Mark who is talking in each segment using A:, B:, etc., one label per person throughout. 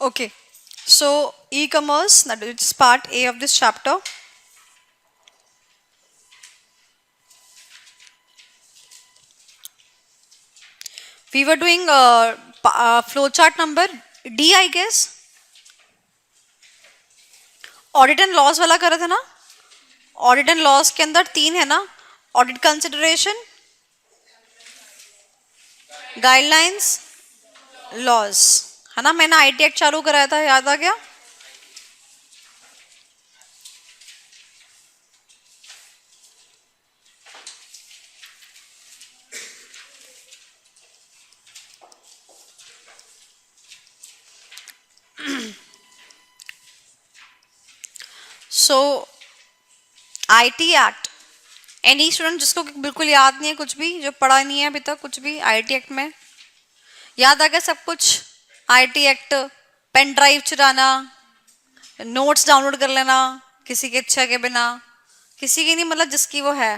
A: Okay, so e-commerce, that is part A of this chapter. We were doing flowchart number D, I guess. Audit and loss वाला कर रहे थे ना. Audit and loss के अंदर तीन है ना. ऑडिट कंसिडरेशन, गाइडलाइंस, लॉस, है ना. मैंने आईटी एक्ट चालू कराया था, याद आ गया. सो आईटी एक्ट, एनी स्टूडेंट जिसको बिल्कुल याद नहीं है कुछ भी, जो पढ़ा नहीं है अभी तक कुछ भी आईटी एक्ट में, याद आ गया सब कुछ. आईटी एक्ट, पेन ड्राइव चुराना, नोट्स डाउनलोड कर लेना किसी की इच्छा के बिना, किसी की नहीं, मतलब जिसकी वो है.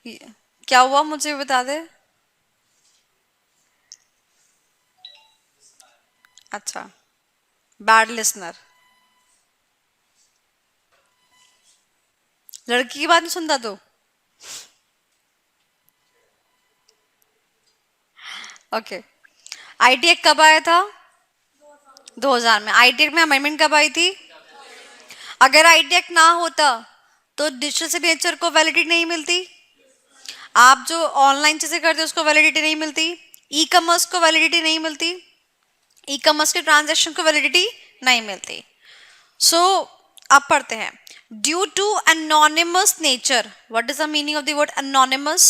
A: क्या हुआ मुझे भी बता दे. अच्छा, बैड लिसनर. लड़की की बात नहीं सुनता तू. ओके. आईटी एक्ट कब आया था? 2000 में. आईटी एक्ट में अमेंडमेंट कब आई थी? अगर आईटी एक्ट ना होता तो डिजिटल सिग्नेचर को वैलिडिटी नहीं मिलती. आप जो ऑनलाइन चीजें करते हो उसको वैलिडिटी नहीं मिलती. ई कॉमर्स को वैलिडिटी नहीं मिलती. ई कॉमर्स के ट्रांजैक्शन को वैलिडिटी नहीं मिलती. सो अब पढ़ते हैं. Due to anonymous nature, what is the meaning of the word anonymous?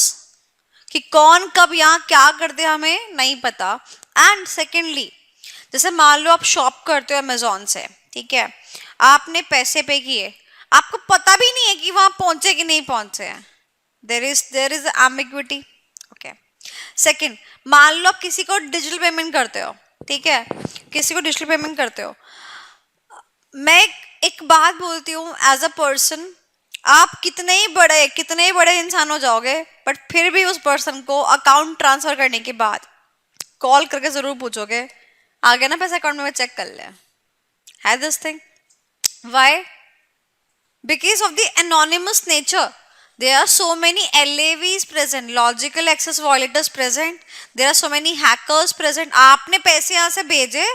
A: कि कौन कब यहाँ क्या करते हमें नहीं पता. एंड सेकेंडली, जैसे मान लो आप शॉप करते हो अमेजोन से, ठीक है, आपने पैसे पे किए, आपको पता भी नहीं है कि वहां पहुंचे कि नहीं पहुंचे हैं. There is ambiguity. Okay. Second, मान लो आप किसी को डिजिटल पेमेंट करते हो, ठीक है, किसी को डिजिटल पेमेंट करते हो. मैं एक बात बोलती हूँ एज अ पर्सन, आप कितने ही बड़े इंसान हो जाओगे, बट फिर भी उस पर्सन को अकाउंट ट्रांसफर करने के बाद कॉल करके जरूर पूछोगे आ गया ना पैसा अकाउंट में, मैं चेक कर ले. है this thing. Why? Because of the anonymous nature. There are so many LAVs present, logical access violators present. There are so many hackers present. आपने पैसे यहाँ से भेजे,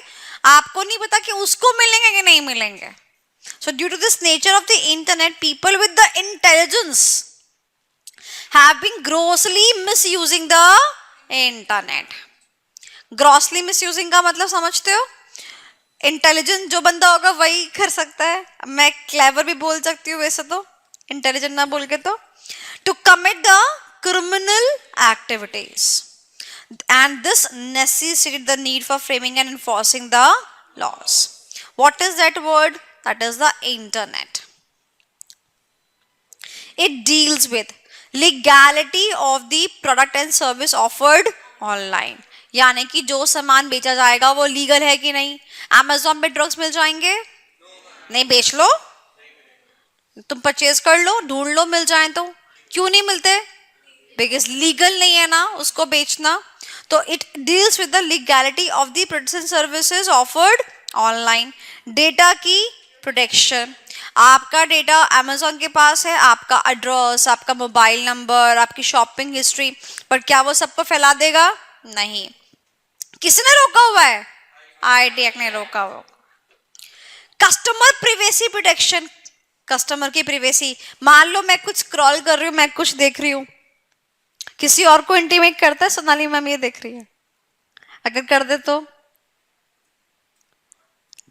A: आपको नहीं पता कि उसको मिलेंगे कि नहीं मिलेंगे. So due to this nature of the internet, people with the intelligence have been grossly misusing the internet. Grossly misusing का मतलब समझते हो? इंटेलिजेंट जो बंदा होगा वही कर सकता है. मैं क्लेवर भी बोल सकती हूँ वैसे तो, इंटेलिजेंट ना बोल के तो. To commit the criminal activities, and this necessitated the need for framing and enforcing the laws. What is that word? That is the internet. It deals with legality of the product and service offered online. यानी कि जो सामान बेचा जाएगा वो legal है कि नहीं. अमेज़न पे ड्रग्स मिल जाएंगे? नहीं, बेच लो, तुम परचेज कर लो, ढूंढ लो, मिल जाए तो. क्यों नहीं मिलते? बिकॉज लीगल नहीं है ना उसको बेचना. तो it deals with the legality of the products and services offered online. Data की प्रोटेक्शन. आपका डेटा अमेज़न के पास है, आपका एड्रेस, आपका मोबाइल नंबर, आपकी शॉपिंग हिस्ट्री, पर क्या वो सबको फैला देगा? नहीं. किसने रोका हुआ है? आईटी एक्ट ने रोका हुआ. Customer privacy protection. कस्टमर की प्रिवेसी. मान लो मैं कुछ स्क्रॉल कर रही हूँ, मैं कुछ देख रही हूँ, किसी और को इंटीमेट करता है सोनाली मैम ये देख रही है, अगर कर दे तो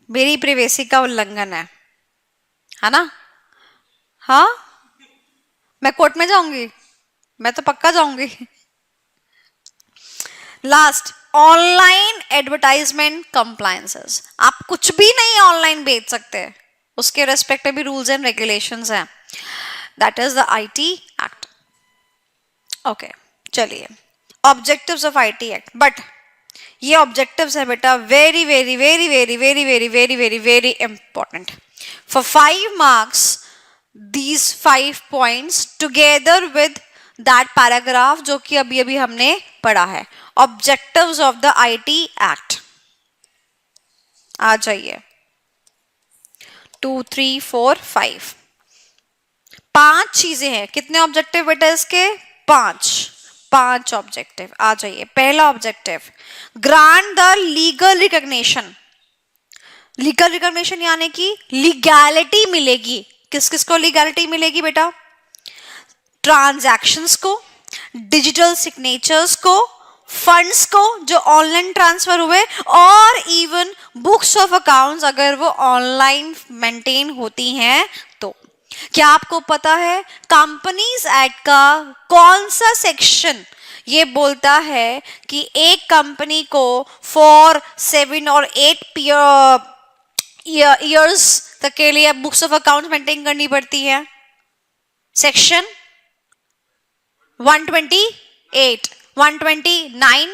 A: मेरी प्रिवेसी का उल्लंघन है ना. हाँ, मैं कोर्ट में जाऊंगी, मैं तो पक्का जाऊंगी. Last, online advertisement compliances. आप कुछ भी नहीं ऑनलाइन बेच सकते, उसके रेस्पेक्ट में भी रूल्स एंड रेगुलेशंस हैं. That is the IT act. Okay, चलिए objectives of IT act. But ये ऑब्जेक्टिव्स है बेटा very very very very very very very very very important. For 5 marks these 5 points together with that paragraph जो कि अभी अभी हमने पढ़ा है. Objectives of the IT act. आ जाइए, 2 3 4 5, 5 चीजें हैं। कितने ऑब्जेक्टिव बेटा इसके? 5 ऑब्जेक्टिव। आ जाइए, पहला objective, grant the legal recognition. Legal recognition यानी कि लीगैलिटी मिलेगी। किस किस को लीगैलिटी मिलेगी बेटा? ट्रांजैक्शंस को, डिजिटल सिग्नेचर्स को, फंड्स को जो ऑनलाइन ट्रांसफर हुए, और इवन बुक्स ऑफ अकाउंट्स अगर वो ऑनलाइन मेंटेन होती हैं तो। क्या आपको पता है कंपनीज एक्ट का कौन सा सेक्शन ये बोलता है कि एक कंपनी को फॉर 7 और 8 ईयर्स तक के लिए बुक्स ऑफ अकाउंट्स मेंटेन करनी पड़ती है? Section 128, 129,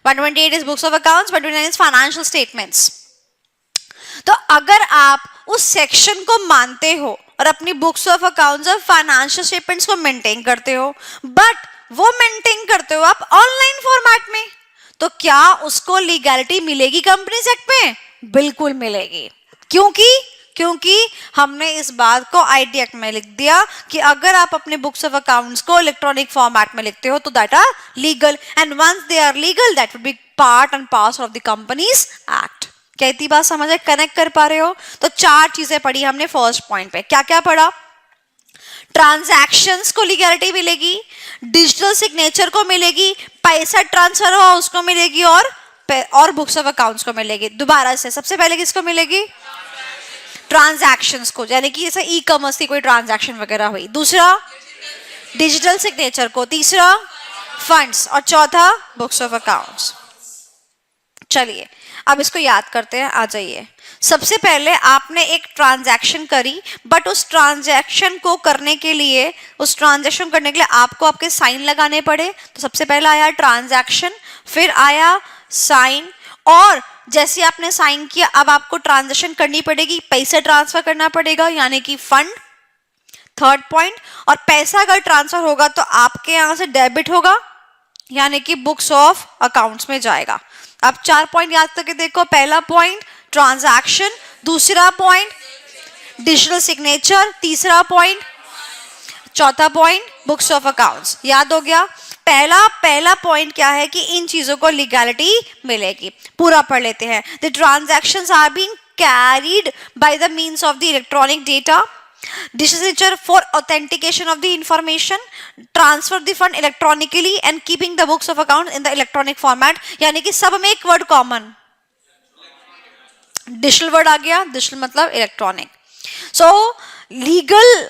A: 128 is books of accounts, 129 is financial statements. तो अगर आप उस सेक्शन को मानते हो और अपनी बुक्स ऑफ अकाउंट्स और फाइनेंशियल स्टेटमेंट्स को मेंटेन करते हो, बट वो मेंटेन करते हो आप ऑनलाइन फॉर्मेट में, तो क्या उसको लीगैलिटी मिलेगी कंपनीज एक्ट में? बिल्कुल मिलेगी। क्योंकि हमने इस बात को आईटी एक्ट में लिख दिया कि अगर आप अपने बुक्स ऑफ अकाउंट्स को इलेक्ट्रॉनिक फॉर्मेट में लिखते हो तो that are legal, and once they are legal that would be part and parcel of the companies act. क्या इतनी बात समझ है? कनेक्ट कर पा रहे हो? तो 4 चीजें पढ़ी हमने फर्स्ट पॉइंट पे। क्या क्या पढ़ा? ट्रांजैक्शंस को लीगैलिटी मिलेगी, डिजिटल सिग्नेचर को मिलेगी, पैसा ट्रांसफर हुआ उसको मिलेगी, और बुक्स ऑफ अकाउंट्स को मिलेगी। दोबारा से, सबसे पहले किसको मिलेगी? ट्रांजैक्शंस को, यानी कि जैसे ई कॉमर्स की कोई ट्रांजैक्शन वगैरह हुई। दूसरा डिजिटल सिग्नेचर को, तीसरा फंड्स, और चौथा बुक्स ऑफ अकाउंट्स। चलिए अब इसको याद करते हैं। आ जाइए, सबसे पहले आपने एक ट्रांजैक्शन करी, बट उस ट्रांजैक्शन को करने के लिए आपको आपके साइन लगाने पड़े। तो सबसे पहला आया ट्रांजैक्शन, फिर आया साइन, और जैसे आपने साइन किया अब आपको ट्रांजैक्शन करनी पड़ेगी, पैसा ट्रांसफर करना पड़ेगा यानी कि फंड, थर्ड पॉइंट। और पैसा अगर ट्रांसफर होगा तो आपके यहां से डेबिट होगा यानी कि बुक्स ऑफ अकाउंट्स में जाएगा। अब 4 पॉइंट याद करके देखो। पहला पॉइंट ट्रांजैक्शन, दूसरा पॉइंट डिजिटल सिग्नेचर, तीसरा पॉइंट, चौथा पॉइंट बुक्स ऑफ अकाउंट्स। याद हो गया? पहला पॉइंट क्या है कि इन चीजों को लीगैलिटी मिलेगी। पूरा पढ़ लेते हैं। The transactions are being carried by the means of the electronic data, digital signature for authentication of the information, transfer the fund electronically and keeping the books of account in the electronic format। यानी कि सब में एक word common, digital word आ गया। Digital मतलब electronic. सो legal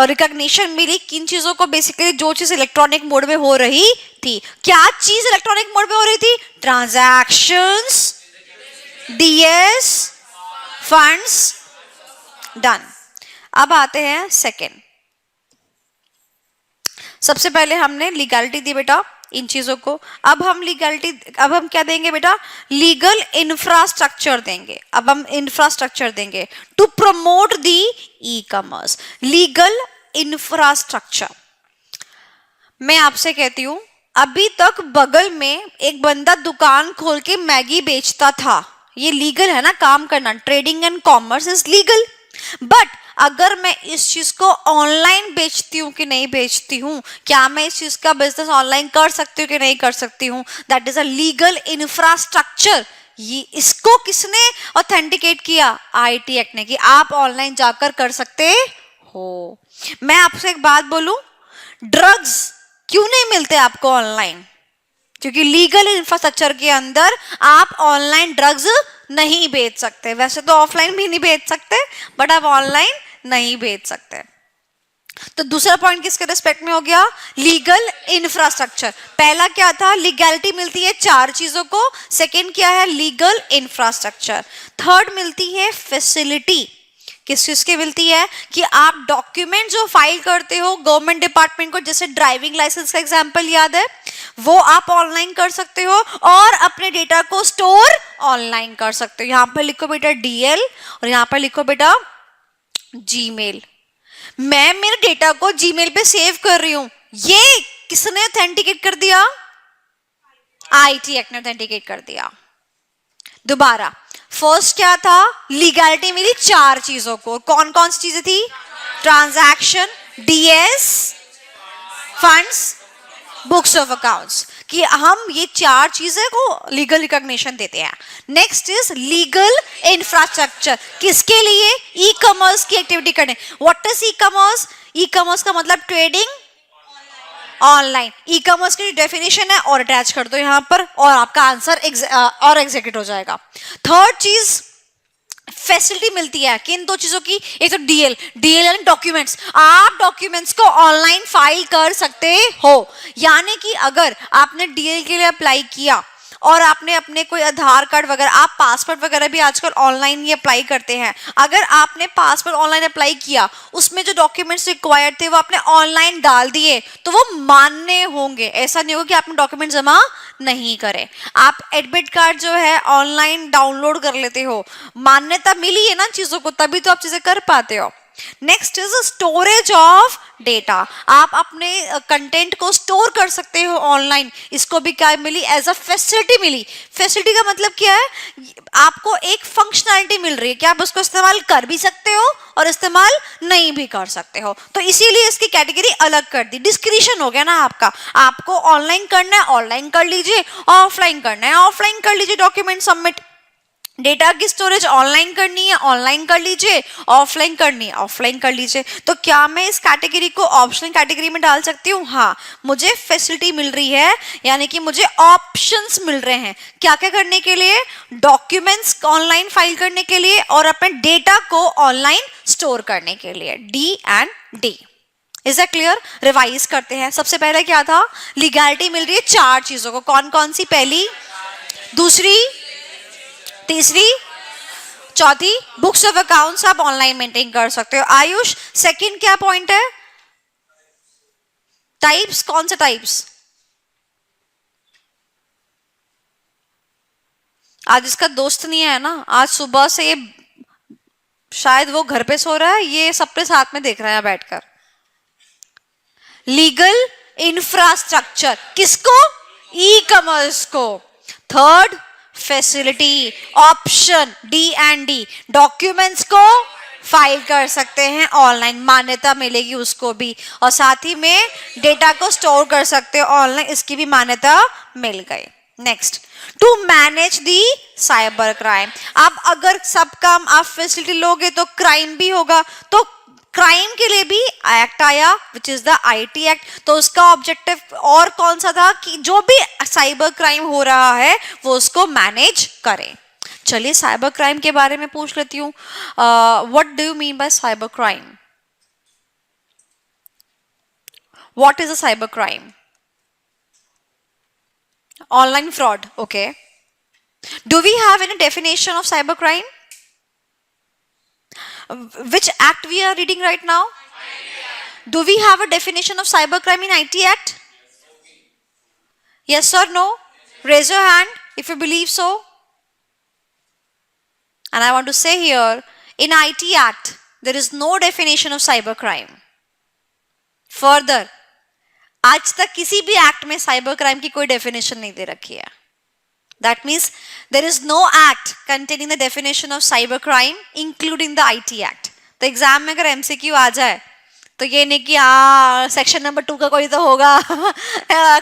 A: recognition मिली किन चीजों को? बेसिकली जो चीज इलेक्ट्रॉनिक मोड में हो रही थी। क्या चीज इलेक्ट्रॉनिक मोड में हो रही थी? Transactions, DS, funds, done. अब आते हैं सेकेंड। सबसे पहले हमने लीगैलिटी दी बेटा इन चीजों को। अब हम क्या देंगे बेटा? लीगल इंफ्रास्ट्रक्चर देंगे। अब हम इंफ्रास्ट्रक्चर देंगे to promote the e commerce. Legal infrastructure. मैं आपसे कहती हूं, अभी तक बगल में एक बंदा दुकान खोल के मैगी बेचता था, ये लीगल है ना काम करना? Trading and commerce is legal. But अगर मैं इस चीज को ऑनलाइन बेचती हूँ कि नहीं बेचती हूँ, क्या मैं इस चीज का बिजनेस ऑनलाइन कर सकती हूँ कि नहीं कर सकती हूँ, that is a legal infrastructure. ये इसको किसने ऑथेंटिकेट किया? आईटी एक्ट ने, कि आप ऑनलाइन जाकर कर सकते हो। मैं आपसे एक बात बोलूं, ड्रग्स क्यों नहीं मिलते आपको ऑनलाइन? क्योंकि लीगल इंफ्रास्ट्रक्चर के अंदर आप ऑनलाइन ड्रग्स नहीं बेच सकते। वैसे तो ऑफलाइन भी नहीं बेच सकते, बट आप ऑनलाइन नहीं बेच सकते। तो दूसरा पॉइंट किसके रिस्पेक्ट में हो गया? Legal infrastructure. पहला क्या था? लीगैलिटी मिलती है 4 चीजों को। सेकंड क्या है? Legal infrastructure. थर्ड मिलती है फैसिलिटी। किस चीज की मिलती है? कि आप डॉक्यूमेंट जो फाइल करते हो गवर्नमेंट डिपार्टमेंट को, जैसे ड्राइविंग लाइसेंस का एग्जांपल याद है, वो आप ऑनलाइन कर सकते हो और अपने डेटा को स्टोर ऑनलाइन कर सकते हो। यहां पर लिखो बेटा डीएल और यहां पर लिखो बेटा जीमेल। मैं मेरे डेटा को जीमेल पे सेव कर रही हूं, ये किसने ऑथेंटिकेट कर दिया? आईटी एक्ट ने ऑथेंटिकेट कर दिया। दोबारा, फर्स्ट क्या था, लीगैलिटी मिली 4 चीजों को, कौन कौन सी चीजें थी, transaction, DS, funds, books of accounts, कि हम ये 4 चीजें को लीगल रिकॉग्निशन देते हैं. नेक्स्ट इज लीगल इंफ्रास्ट्रक्चर, किसके लिए, ई कॉमर्स की एक्टिविटी करने. What is e commerce, e commerce का मतलब ट्रेडिंग ऑनलाइन. ई कॉमर्स की डेफिनेशन है और अटैच कर दो यहाँ पर और आपका आंसर और एग्जीक्यूट हो जाएगा. थर्ड चीज फैसिलिटी मिलती है किन 2 चीजों की, एक तो डीएल, डीएल यानी डॉक्यूमेंट्स, आप डॉक्यूमेंट्स को ऑनलाइन फाइल कर सकते हो. यानी कि अगर आपने डीएल के लिए अप्लाई किया और आपने अपने कोई आधार कार्ड वगैरह, आप पासपोर्ट वगैरह भी आजकल ऑनलाइन ही अप्लाई करते हैं, अगर आपने पासपोर्ट ऑनलाइन अप्लाई किया, उसमें जो डॉक्यूमेंट्स रिक्वायर्ड थे वो आपने ऑनलाइन डाल दिए, तो वो मान्य होंगे. ऐसा नहीं होगा कि आपने डॉक्यूमेंट जमा नहीं करे. आप एडमिट कार्ड जो है ऑनलाइन डाउनलोड कर लेते हो, मान्यता मिली है ना चीजों को, तभी तो आप चीजें कर पाते हो. Next is storage of data, आप अपने कंटेंट को स्टोर कर सकते हो ऑनलाइन. इसको भी क्या मिली, एज अ फैसिलिटी मिली. फैसिलिटी का मतलब क्या है, आपको एक फंक्शनैलिटी मिल रही है कि आप उसको इस्तेमाल कर भी सकते हो और इस्तेमाल नहीं भी कर सकते हो. तो इसीलिए इसकी कैटेगरी अलग कर दी. डिस्क्रिशन हो गया ना आपका, आपको ऑनलाइन करना है ऑनलाइन कर लीजिए, ऑफलाइन करना है ऑफलाइन कर लीजिए. डॉक्यूमेंट सबमिट, डेटा की स्टोरेज ऑनलाइन करनी है ऑनलाइन कर लीजिए, ऑफलाइन करनी है ऑफलाइन कर लीजिए. तो क्या मैं इस कैटेगरी को ऑप्शनल कैटेगरी में डाल सकती हूँ, हाँ. मुझे फैसिलिटी मिल रही है, यानी कि मुझे ऑप्शंस मिल रहे हैं क्या क्या करने के लिए, डॉक्यूमेंट्स ऑनलाइन फाइल करने के लिए और अपने डेटा को ऑनलाइन स्टोर करने के लिए. D and D. Is that clear? Revise करते हैं. सबसे पहले क्या था, लीगैलिटी मिल रही है 4 चीजों को, कौन कौन सी, पहली, दूसरी, तीसरी, चौथी, बुक्स ऑफ अकाउंट्स आप ऑनलाइन मेंटेन कर सकते हो. आयुष, सेकंड क्या पॉइंट है, टाइप्स, कौन से टाइप्स. आज इसका दोस्त नहीं है ना, आज सुबह से ये शायद वो घर पे सो रहा है, ये सबके साथ में देख रहा है बैठकर. लीगल इंफ्रास्ट्रक्चर किसको, ई कॉमर्स को. Third facility, option D and D, documents को फाइल कर सकते हैं ऑनलाइन, मान्यता मिलेगी उसको भी, और साथ ही में डेटा को स्टोर कर सकते हो ऑनलाइन, इसकी भी मान्यता मिल गई. Next, to manage the cyber crime. अब अगर सब काम आप फैसिलिटी लोगे तो क्राइम भी होगा, तो क्राइम के लिए भी एक्ट आया which is the IT act. तो उसका ऑब्जेक्टिव और कौन सा था कि जो भी साइबर क्राइम हो रहा है वो उसको मैनेज करे. चलिए साइबर क्राइम के बारे में पूछ लेती हूँ. What do you mean by cyber crime, what is a cyber crime. Online fraud, okay. Do we have any definition of cyber crime? Which act we are reading right now? Do we have a definition of cybercrime in IT Act? Yes or no? Raise your hand if you believe so. And I want to say here, in IT Act, there is no definition of cybercrime. Further, आज तक किसी भी act में cyber crime की कोई definition नहीं दे रखी है. That means there is no act containing the definition of cybercrime, including the IT Act. तो एग्जाम में अगर MCQ आ जाए तो ये नहीं कि सेक्शन नंबर 2 का कोई तो होगा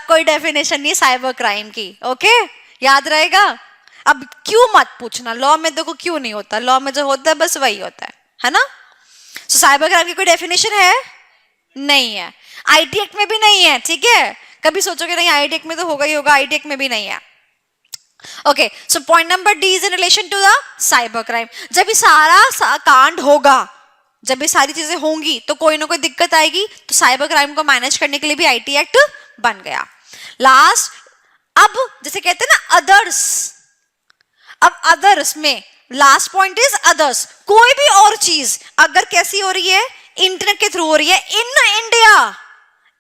A: कोई डेफिनेशन नहीं साइबर क्राइम की. ओके, याद रहेगा. अब क्यों मत पूछना, लॉ में देखो क्यों नहीं होता, लॉ में जो होता है बस वही होता है ना. सो साइबर क्राइम की कोई डेफिनेशन है नहीं है, IT एक्ट में भी नहीं है. ठीक है, कभी सोचोगे नहीं IT एक्ट में तो होगा ही होगा, IT एक्ट में भी नहीं है. Okay, so point number D is in relation to the cyber crime. जब ये सारा कांड होगा, जब ये सारी चीजें होंगी तो कोई ना कोई दिक्कत आएगी, तो साइबर क्राइम को मैनेज करने के लिए भी आईटी एक्ट बन गया. लास्ट, अब जैसे कहते हैं ना अदर्स, अब अदर्स में लास्ट पॉइंट इज अदर्स. कोई भी और चीज अगर कैसी हो रही है, इंटरनेट के थ्रू हो रही है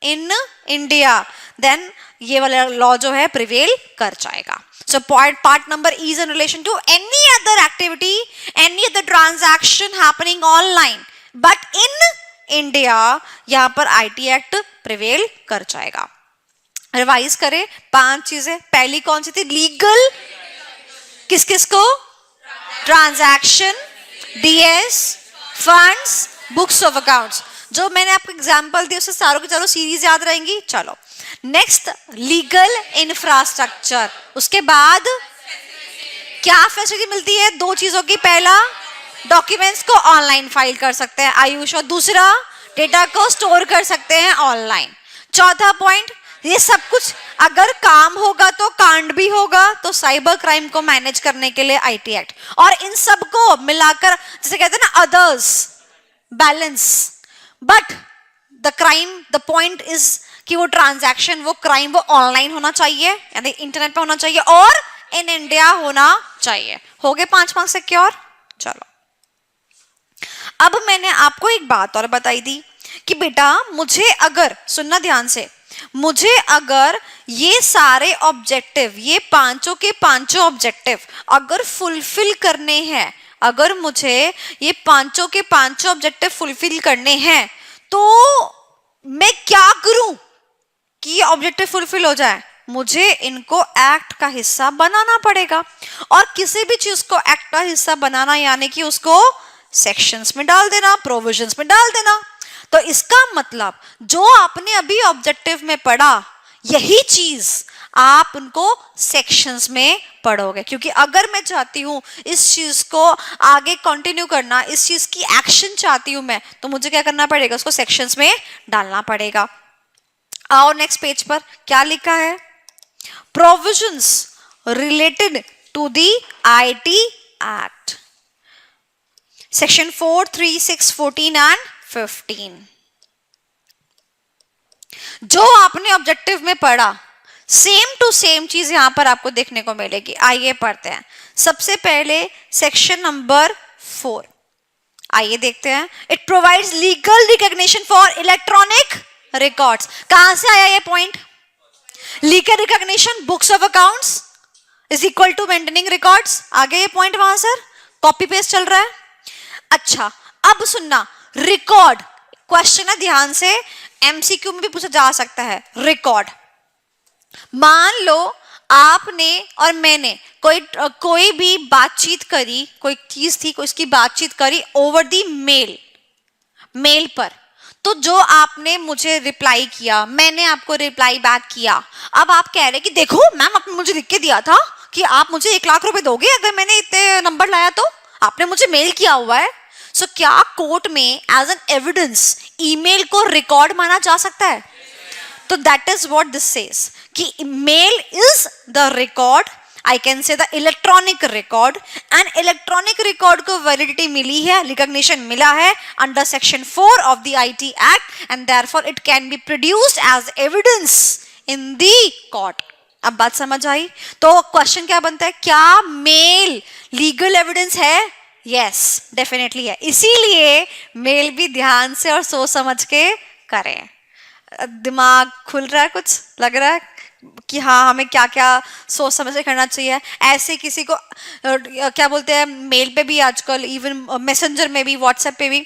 A: इन इंडिया, देन ये वाला लॉ जो है प्रिवेल कर जाएगा. So part number E is in relation to any other activity, any other transaction happening online, but in India, यहाँ पर IT Act prevail कर जाएगा. रिवाइज करें 5 चीजें. पहली कौन सी थी, लीगल, किस किस को, transaction, DS, funds, books of accounts. जो मैंने आपको एग्जांपल दिया उससे सारों की चारों सीरीज याद रहेंगी। चलो नेक्स्ट, लीगल इंफ्रास्ट्रक्चर। उसके बाद क्या फैसिलिटी मिलती है? दो चीजों की, पहला डॉक्यूमेंट्स को ऑनलाइन फाइल कर सकते हैं आयुष, और दूसरा डेटा को स्टोर कर सकते हैं ऑनलाइन। चौथा पॉइंट, ये सब कुछ अगर काम होगा तो कांड भी होगा, तो साइबर क्राइम को मैनेज करने के लिए आईटी एक्ट, और इन सब को मिलाकर जैसे कहते हैं ना others balance. But the crime, the point is कि वो ट्रांजैक्शन, वो क्राइम, वो ऑनलाइन होना चाहिए, यानी इंटरनेट पे होना चाहिए, और इन इंडिया होना चाहिए। हो गए 5 सिक्योर। चलो अब मैंने आपको एक बात और बताई थी कि बेटा मुझे अगर, सुनना ध्यान से, मुझे अगर ये सारे ऑब्जेक्टिव, ये पांचों के पांचों ऑब्जेक्टिव अगर फुलफिल करने हैं, अगर मुझे ये पांचों के पांचों ऑब्जेक्टिव फुलफिल करने हैं, तो मैं क्या करूं कि ये ऑब्जेक्टिव फुलफिल हो जाए? मुझे इनको एक्ट का हिस्सा बनाना पड़ेगा, और किसी भी चीज को एक्ट का हिस्सा बनाना यानी कि उसको सेक्शंस में डाल देना, प्रोविजंस में डाल देना। तो इसका मतलब जो आपने अभी ऑब्जेक्टिव में पढ़ा, यही चीज आप उनको सेक्शंस में पढ़ोगे। क्योंकि अगर मैं चाहती हूं इस चीज को आगे कंटिन्यू करना, इस चीज की एक्शन चाहती हूं मैं, तो मुझे क्या करना पड़ेगा? उसको सेक्शंस में डालना पड़ेगा। आओ नेक्स्ट पेज पर क्या लिखा है? Provisions related to the IT act, section 4, 3, 6, 14 and 15। जो आपने ऑब्जेक्टिव में पढ़ा, सेम टू सेम चीज यहां पर आपको देखने को मिलेगी। आइए पढ़ते हैं। सबसे पहले सेक्शन नंबर 4, आइए देखते हैं। It provides legal recognition for electronic records. कहां से आया ये point? Legal recognition books of accounts is equal to maintaining records. आ गया ये पॉइंट वहां सर? कॉपी पेस्ट चल रहा है? अच्छा अब सुनना, रिकॉर्ड क्वेश्चन है, ध्यान से, एमसीक्यू में भी पूछा जा सकता है। रिकॉर्ड, मान लो आपने और मैंने कोई भी बातचीत करी, कोई चीज थी, कोई इसकी बातचीत करी ओवर दी मेल पर, तो जो आपने मुझे रिप्लाई किया, मैंने आपको रिप्लाई बैक किया। अब आप कह रहे कि देखो मैम आपने मुझे लिख के दिया था कि आप मुझे 1 लाख रुपए दोगे अगर मैंने इतने नंबर लाया, तो आपने मुझे मेल किया हुआ है। सो क्या कोर्ट में एज एन एविडेंस ईमेल को रिकॉर्ड माना जा सकता है? तो that is what this says कि mail is the record, I can say the electronic record, and electronic record को वैलिडिटी मिली है, रिकॉग्निशन मिला है under section 4 of the IT act, and therefore it can be produced as evidence in the court. अब बात समझ आई? तो question क्या बनता है? क्या मेल लीगल एविडेंस है? यस डेफिनेटली है। इसीलिए मेल भी ध्यान से और सोच समझ के करें। दिमाग खुल रहा है? कुछ लग रहा है कि हाँ हमें क्या क्या सोच समझ के करना चाहिए? ऐसे किसी को क्या बोलते हैं, मेल पे भी आजकल, इवन मैसेंजर में भी, व्हाट्सएप पे भी,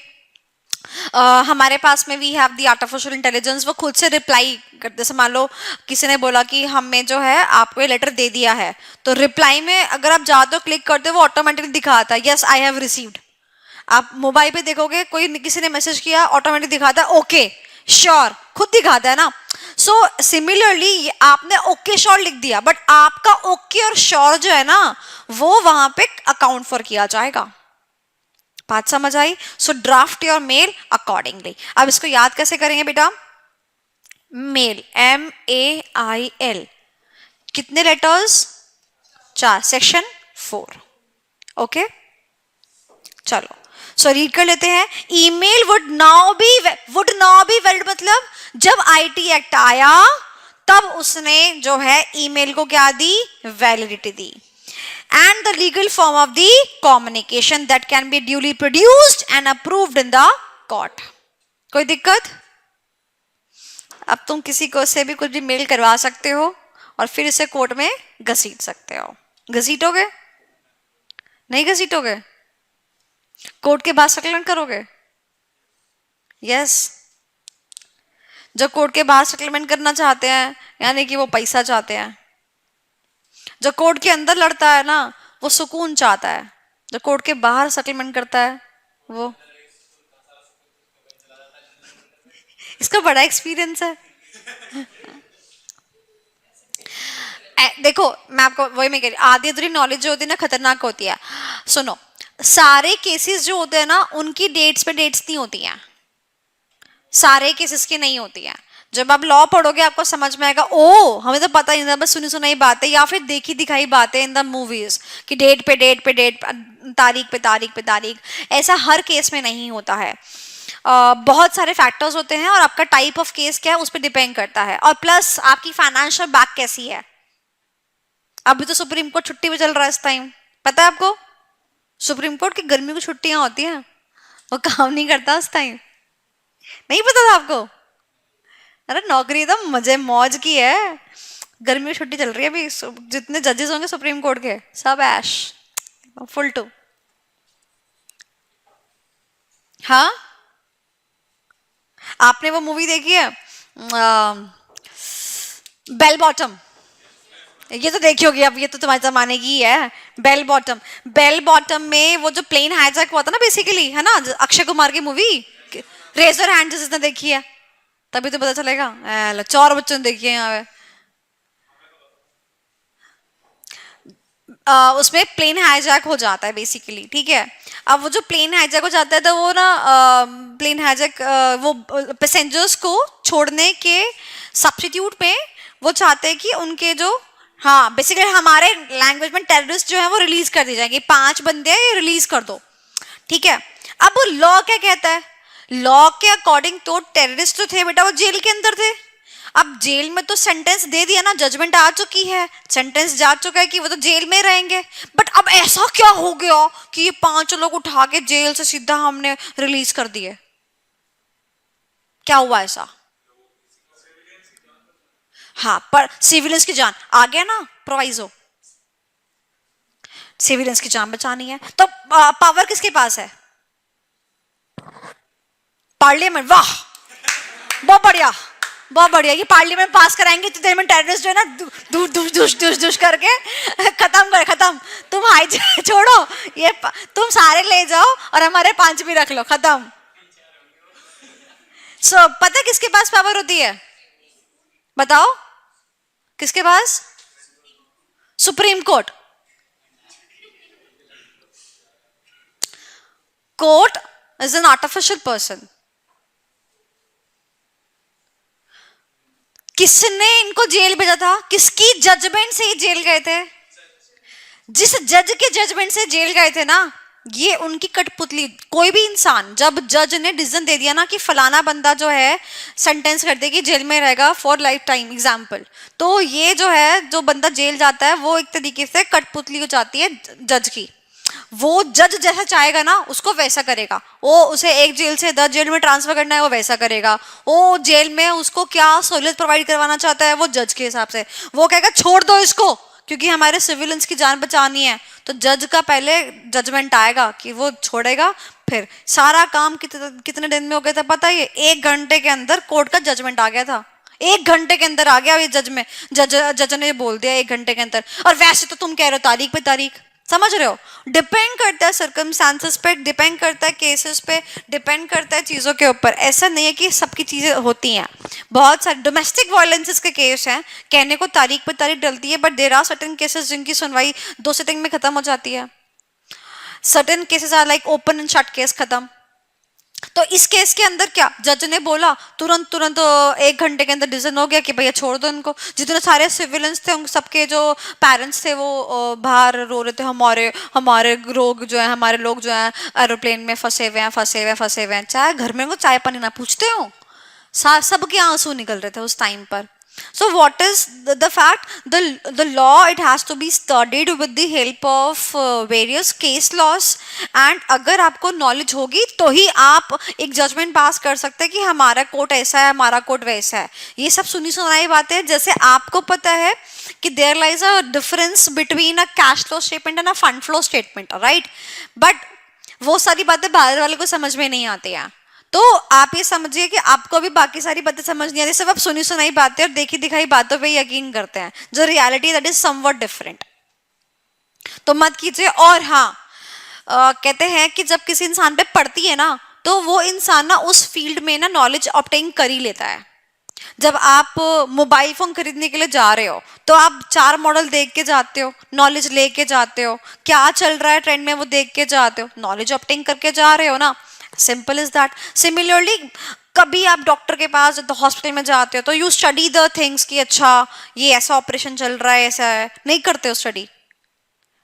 A: हमारे पास में we have the artificial intelligence, वो खुद से रिप्लाई करते। जैसे मान लो किसी ने बोला कि हमें जो है आपको ये लेटर दे दिया है, तो रिप्लाई में अगर आप जाते हो क्लिक करते हो, वो ऑटोमेटिकली दिखाता है यस आई हैव रिसीव्ड। आप मोबाइल पे देखोगे कोई किसी ने मैसेज किया, ऑटोमेटिक दिखाता है ओके श्योर, खुद दिखाता है ना। सो सिमिलरली आपने ओके श्योर लिख दिया, बट आपका ओके और श्योर जो है ना, वो वहां पे अकाउंट फॉर किया जाएगा। बात समझ आई? सो ड्राफ्ट योर मेल अकॉर्डिंगली। अब इसको याद कैसे करेंगे बेटा? मेल, MAIL, कितने लेटर्स? 4, सेक्शन 4। ओके चलो सो रीड कर लेते हैं। Email would now be valid, मतलब जब आईटी एक्ट आया तब उसने जो है ईमेल को क्या दी? वैलिडिटी दी। And the legal form of the communication that can be duly produced and approved in the court. कोई दिक्कत? अब तुम किसी को से भी कुछ भी मेल करवा सकते हो और फिर इसे कोर्ट में घसीट सकते हो। घसीटोगे? नहीं घसीटोगे? कोर्ट के बाहर सेटलमेंट करोगे? यस। जो कोर्ट के बाहर सेटलमेंट करना चाहते हैं, यानी कि वो पैसा चाहते हैं। जो कोर्ट के अंदर लड़ता है ना, वो सुकून चाहता है। जो कोर्ट के बाहर सेटलमेंट करता है वो, इसका बड़ा एक्सपीरियंस है। देखो मैं आपको वही मैं कह रही, आधी अधूरी नॉलेज जो होती है ना खतरनाक होती है। सुनो, सारे केसेस जो होते हैं ना उनकी डेट्स पे डेट्स नहीं होती हैं, सारे केसेस की नहीं होती हैं। जब आप लॉ पढ़ोगे आपको समझ में आएगा, ओ हमें तो पता ही नहीं था, बस सुनी सुनाई बातें या फिर देखी दिखाई बातें इन द मूवीज कि डेट पे डेट पे डेट, तारीख पे तारीख पे तारीख। ऐसा हर केस में नहीं होता है। बहुत सारे फैक्टर्स होते हैं और आपका टाइप ऑफ केस क्या है उस पर डिपेंड करता है, और प्लस आपकी फाइनेंशियल बैक कैसी है। अभी तो सुप्रीम कोर्ट छुट्टी पे चल रहा है इस टाइम, पता है आपको? सुप्रीम कोर्ट की गर्मी की छुट्टियां होती हैं, वो काम नहीं करता उस टाइम। नहीं पता था आपको? अरे नौकरी तो मजे मौज की है, गर्मी की छुट्टी चल रही है अभी। जितने जजेस होंगे सुप्रीम कोर्ट के सब ऐश फुल टू। हाँ, आपने वो मूवी देखी है बेल बॉटम? ये तो देखी होगी, अब ये तो तुम्हारे जमाने की है। बेल बॉटम, बेल बॉटम में वो जो प्लेन हाईजैक हुआ था ना बेसिकली, है ना, अक्षय कुमार की मूवी रेजर हैंड, जिसने देखी है तभी तो पता चलेगा। चौर बच्चों ने देखी है यहाँ पे। उसमें प्लेन हाईजैक हो जाता है बेसिकली, ठीक है। अब वो जो प्लेन हाईजैक हो जाता है तो वो ना प्लेन हाईजैक वो पैसेंजर्स को छोड़ने के सब्स्टिट्यूट में वो चाहते हैं कि उनके जो, हाँ बेसिकली हमारे लैंग्वेज में टेररिस्ट जो है वो रिलीज कर दी जाएंगे, 5 बंदे हैं ये रिलीज कर दो, ठीक है। अब लॉ क्या कहता है? लॉ के अकॉर्डिंग तो टेररिस्ट जो थे बेटा वो जेल के अंदर थे। अब जेल में तो सेंटेंस दे दिया ना, जजमेंट आ चुकी है, सेंटेंस जा चुका है कि वो तो जेल में रहेंगे। बट अब ऐसा क्या हो गया कि ये 5 लोग उठा के जेल से सीधा हमने रिलीज कर दिए? क्या हुआ ऐसा? हाँ, पर सिविलियंस की जान आ गया ना प्रोवाइजो, सिविलियंस की जान बचानी है तो पावर किसके पास है? पार्लियामेंट। वाह, बहुत बढ़िया, बहुत बढ़िया। ये पार्लियामेंट पास कराएंगे तो देर में टेररिस्ट जो है ना दूर दूर दुश दुश दुश करके खत्म कर, खत्म। तुम हाई छोड़ो, ये तुम सारे ले जाओ और हमारे 5 भी रख लो, खत्म। पता है किसके पास पावर होती है? बताओ किसके पास? Supreme court. Court is an artificial person. किसने इनको जेल भेजा था? किसकी जजमेंट से ये जेल गए थे? जिस जज के जजमेंट से जेल गए थे ना, ये उनकी कठपुतली। कोई भी इंसान, जब जज ने डिसीजन दे दिया ना कि फलाना बंदा जो है सेंटेंस कर दे कि जेल में रहेगा फॉर लाइफ टाइम एग्जाम्पल, तो ये जो है जो बंदा जेल जाता है वो एक तरीके से कठपुतली हो जाती है जज की। वो जज जैसा चाहेगा ना उसको वैसा करेगा। वो उसे एक जेल से 10 जेल में ट्रांसफर करना है वो वैसा करेगा। वो जेल में उसको क्या सहूलियत प्रोवाइड करवाना चाहता है वो जज के हिसाब से वो कहेगा छोड़ दो इसको, क्योंकि हमारे सिविलियंस की जान बचानी है। तो जज का पहले जजमेंट आएगा कि वो छोड़ेगा। फिर सारा काम कितने दिन में हो गया था पता है? 1 घंटे के अंदर कोर्ट का जजमेंट आ गया था। 1 घंटे के अंदर आ गया ये जज ने बोल दिया 1 घंटे के अंदर। और वैसे तो तुम कह रहे हो तारीख पे तारीख, समझ रहे हो? डिपेंड करता है सर्कमस्टांसेस पे, डिपेंड करता है केसेस पे, डिपेंड करता है चीज़ों के ऊपर। ऐसा नहीं है कि सबकी चीज़ें होती हैं। बहुत सारे डोमेस्टिक वायलेंसेस के केस हैं, कहने को तारीख पे तारीख डलती है, but there are certain cases जिनकी सुनवाई 2 सिटिंग में खत्म हो जाती है। Certain cases are like open and shut case, खत्म। तो इस केस के अंदर क्या जज ने बोला, तुरंत तुरंत 1 घंटे के अंदर डिसीजन हो गया कि भैया छोड़ दो इनको। जितने सारे सिविलियंस थे उन सबके जो पेरेंट्स थे वो बाहर रो रहे थे, हमारे हमारे लोग जो है, हमारे लोग जो है एरोप्लेन में फंसे हुए हैं, फंसे हुए हैं, फंसे हुए हैं। चाहे घर में उनको चाय पानी ना पूछते हो, सबके आंसू निकल रहे थे उस टाइम पर। So what is the fact? The law, it has to be studied with the help of various case laws, and अगर आपको knowledge होगी तो ही आप एक judgment पास कर सकते हैं कि हमारा कोर्ट ऐसा है, हमारा कोर्ट वैसा है। ये सब सुनी सुनाई बातें हैं। जैसे आपको पता है कि there lies a difference between a cash flow statement and a fund flow statement, right? But वो सारी बातें बाहर वाले को समझ में नहीं आती हैं। तो आप ये समझिए कि आपको भी बाकी सारी बातें समझ नहीं आती, सब आप सुनी सुनाई बातें और देखी दिखाई बातों पे यकीन करते हैं, जो reality that is somewhat different. तो मत कीजिए। और हाँ, कहते हैं कि जब किसी इंसान पे पड़ती है ना, तो वो इंसान ना उस फील्ड में ना नॉलेज ऑब्टेन कर ही लेता है। जब आप मोबाइल फोन खरीदने के लिए जा रहे हो, तो आप 4 मॉडल देख के जाते हो, नॉलेज लेके जाते हो, क्या चल रहा है ट्रेंड में वो देख के जाते हो, नॉलेज ऑब्टेन करके जा रहे हो ना। Simple is that. सिमिलरली कभी आप डॉक्टर के पास तो हॉस्पिटल में जाते हो, तो यू स्टडी द थिंग्स कि अच्छा ये ऐसा ऑपरेशन चल रहा है, ऐसा है, नहीं करते हो study.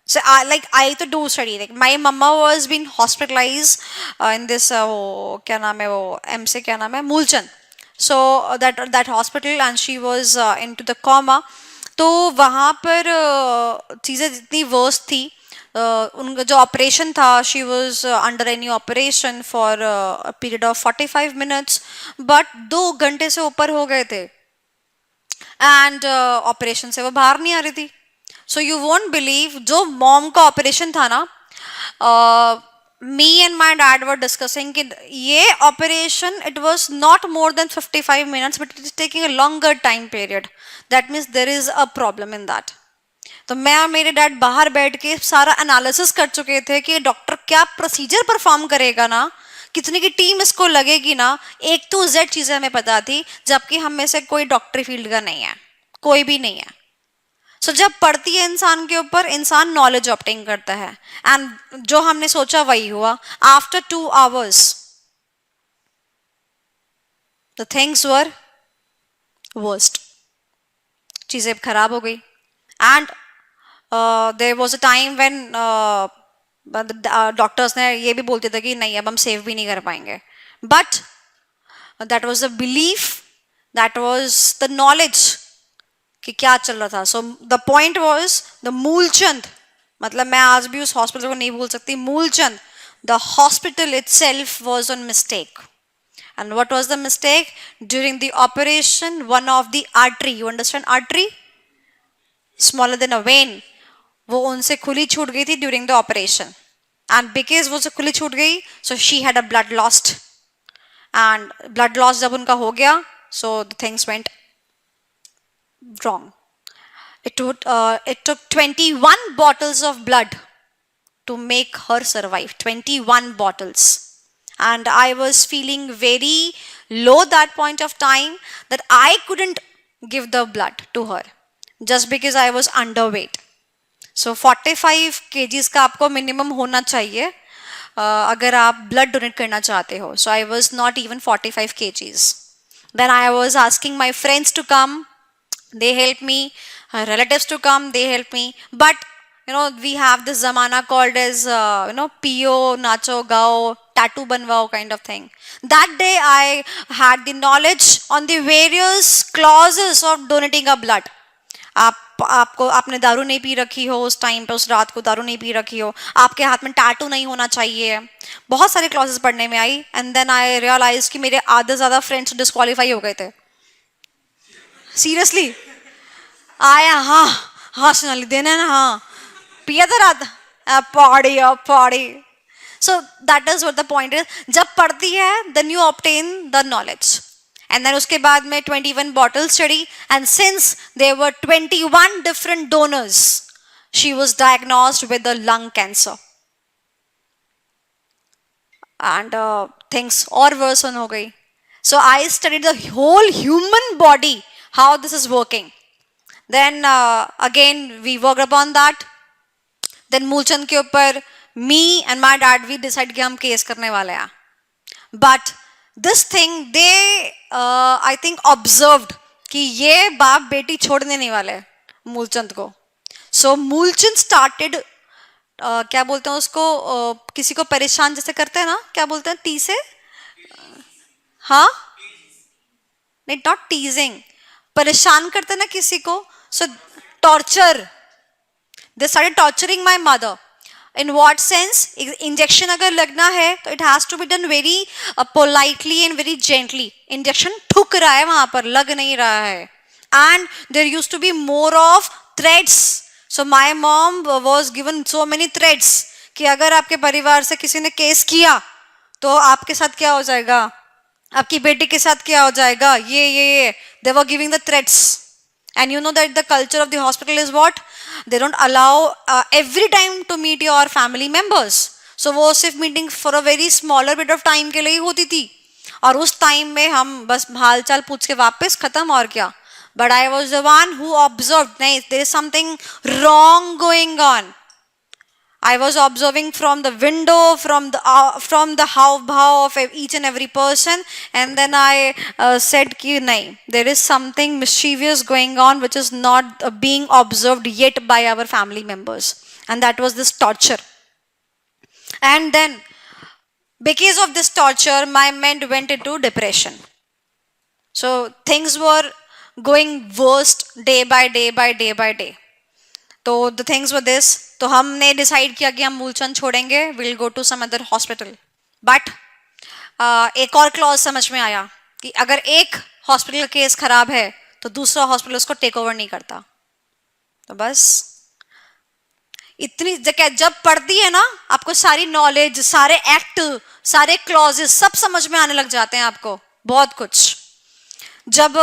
A: So I to do study. Like my mama was been hospitalized in this वो क्या नाम है वो M से क्या नाम है Moolchand. So that hospital and she was into the coma. तो वहाँ पर चीज़ें इतनी वर्स्ट थी. उनका जो ऑपरेशन था, she was under any operation for a period of 45 minutes, but 2 घंटे से ऊपर हो गए थे एंड ऑपरेशन से वो बाहर नहीं आ रही थी. सो यू वोंट बिलीव, जो मॉम का ऑपरेशन था ना, me and my dad were discussing कि ये operation it was not more than 55 minutes but it is taking a longer time period. That means there is a problem in that. तो मैं और मेरे dad बाहर बैठ के सारा एनालिसिस कर चुके थे कि डॉक्टर क्या प्रोसीजर परफॉर्म करेगा ना, कितने की टीम इसको लगेगी ना, एक तो जेड चीजें हमें पता थी, जबकि हम में से कोई डॉक्टरी फील्ड का नहीं है, कोई भी नहीं है. सो जब पढ़ती है इंसान के ऊपर, इंसान नॉलेज ऑब्टेन करता है एंड जो हमने सोचा वही हुआ. After 2 hours the things were worst. चीजें खराब हो गई and there was a time when doctors ने ये भी बोलते थे कि नहीं अब हम सेव भी नहीं कर पाएंगे. But that was a belief, that was the knowledge कि क्या चल रहा था. So the point was the Moolchand, मतलब मैं आज भी उस हॉस्पिटल को नहीं भूल सकती. Moolchand, the hospital itself was on mistake. And what was the mistake? During the operation, one of the artery, you understand artery? Smaller than a vein. वो उनसे खुली छूट गई थी during the operation. And because वो से खुली छूट गई, so she had a blood lost. And blood loss जब उनका हो गया, so the things went wrong. It took 21 bottles of blood to make her survive. 21 bottles. And I was feeling very low that point of time that I couldn't give the blood to her just because I was underweight. So 45 kgs का आपको minimum होना चाहिए अगर आप blood donate करना चाहते हो. So I was not even 45 kgs. Then I was asking my friends to come. They helped me. Relatives to come. They helped me. But you know, we have this zamana called as PO, nacho, gao, tattoo banwao kind of thing. That day I had the knowledge on the various clauses of donating a blood. आपको आपने दारू नहीं P रखी हो उस time पे, उस रात को दारू नहीं पी रखी हो, आपके हाथ में टैटू नहीं होना चाहिए, बहुत सारे क्लॉजेस पढ़ने में आई. एंड देन आई रियलाइज कि मेरे आधे ज्यादा फ्रेंड्स डिस्क्वालीफाई हो गए थे. सीरियसली आया, हाँ सोनाली देना ना, हाँ पिया था रात, पॉडी. So that is what the point is. जब पढ़ती है then you obtain the knowledge. And then उसके बाद में 21 bottles study, and since there were 21 different donors, she was diagnosed with the lung cancer. And things और worsen हो गई. So I studied the whole human body, how this is working. Then again we worked upon that. Then Moolchand के ऊपर me and my dad we decide कि हम case करने वाले हैं. But this thing they I think observed कि ये बाप बेटी छोड़ने नहीं वाले मूलचंद को. So मूलचंद started क्या बोलते हैं उसको, किसी को परेशान जैसे करते हैं ना, क्या बोलते हैं टी से, हाँ नहीं नॉट टीजिंग, परेशान करते ना किसी को. So torture, they started torturing my mother. In what sense? Injection अगर लगना है तो it has to be done very politely and very gently. Injection ठुक रहा है वहां पर, लग नहीं रहा है. And there used to be more of threats. So my mom was given so many threats कि अगर आपके परिवार से किसी ने केस किया तो आपके साथ क्या हो जाएगा, आपकी बेटी के साथ क्या हो जाएगा, ये they were giving the threats. And you know that the culture of the hospital is what? They don't allow every time to meet your family members. सो वो सिर्फ meeting for a very smaller bit of time के लिए ही होती थी, और उस time में हम बस हाल चाल पूछ के वापस खत्म, और क्या. But I was the one who observe, नहीं, there is something wrong going on. I was observing from the window, from the how bhav of each and every person, and then I said कि नहीं, there is something mischievous going on which is not being observed yet by our family members, and that was this torture. And then because of this torture, my mind went into depression. So things were going worst day by day by day by day. तो the things were this, तो हमने decide किया कि हम मूलचंद छोड़ेंगे, will go to some other hospital. But एक और clause समझ में आया कि अगर एक हॉस्पिटल का केस खराब है तो दूसरा हॉस्पिटल उसको टेक ओवर नहीं करता. तो बस इतनी जब पढ़ती है ना, आपको सारी नॉलेज, सारे एक्ट, सारे क्लॉजेस सब समझ में आने लग जाते हैं आपको, बहुत कुछ. जब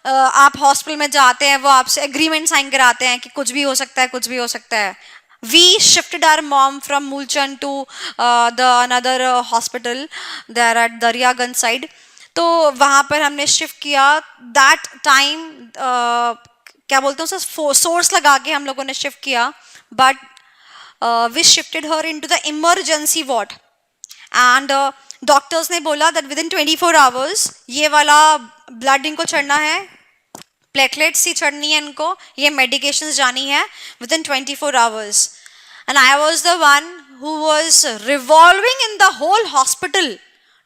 A: आप हॉस्पिटल में जाते हैं, वो आपसे एग्रीमेंट साइन कराते हैं कि कुछ भी हो सकता है, कुछ भी हो सकता है. We shifted our mom from Moolchand to the another hospital there at Daryaganj side. तो वहां पर हमने शिफ्ट किया. दैट टाइम क्या बोलते हैं उसे, सोर्स लगा के हम लोगों ने शिफ्ट किया. But we shifted her into the emergency ward, and doctors ने बोला दैट विद इन 24 आवर्स ये वाला ब्लड इनको चढ़ना है, प्लेटलेट्स ही चढ़नी है इनको, ये मेडिकेशंस जानी है within 24 hours. And I was the one who was revolving in the whole hospital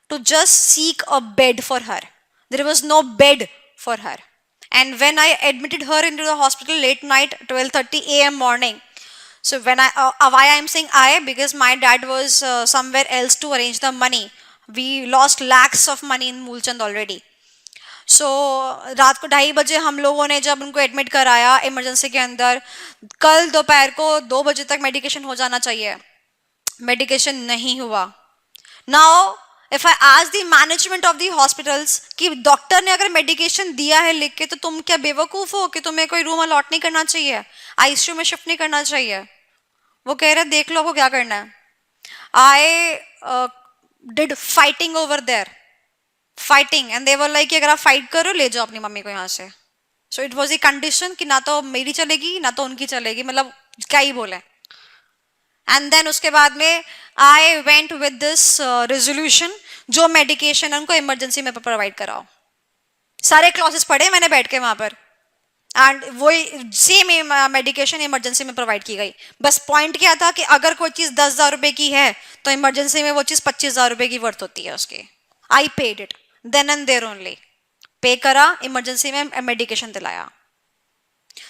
A: to just seek a bed for her. There was no bed for her. And when I admitted her into the hospital late night 12:30 AM morning. So when why I am saying I, because my dad was somewhere else to arrange the money. We lost lakhs of money in Moolchand already. So रात को 2:30 बजे हम लोगों ने जब उनको admit कराया emergency के अंदर, कल दोपहर को 2 बजे तक मेडिकेशन हो जाना चाहिए, मेडिकेशन नहीं हुआ. Now if I ask the management of the hospitals कि डॉक्टर ने अगर मेडिकेशन दिया है लिख के, तो तुम क्या बेवकूफ हो कि तुम्हें कोई रूम अलॉट नहीं करना चाहिए, आईसीयू में शिफ्ट नहीं करना चाहिए. वो कह रहे देख लो आपको क्या करना है. I did fighting over there, fighting, and they were like कि अगर आप फाइट करो ले जाओ अपनी मम्मी को यहाँ से. So it was a condition कि ना तो मेरी चलेगी ना तो उनकी चलेगी, मतलब क्या ही बोले. एंड देन उसके बाद में I went with this resolution, जो मेडिकेशन है उनको इमरजेंसी में प्रोवाइड कराओ. सारे क्लासेस पढ़े मैंने बैठ के वहां पर, एंड वही सेम मेडिकेशन इमरजेंसी में प्रोवाइड की गई. बस पॉइंट क्या था कि अगर कोई चीज 10,000 रुपए की है तो इमरजेंसी में वो चीज 25,000 रुपए की वर्थ होती है उसकी. I paid it then and there only, pay करा, इमरजेंसी में मेडिकेशन दिलाया.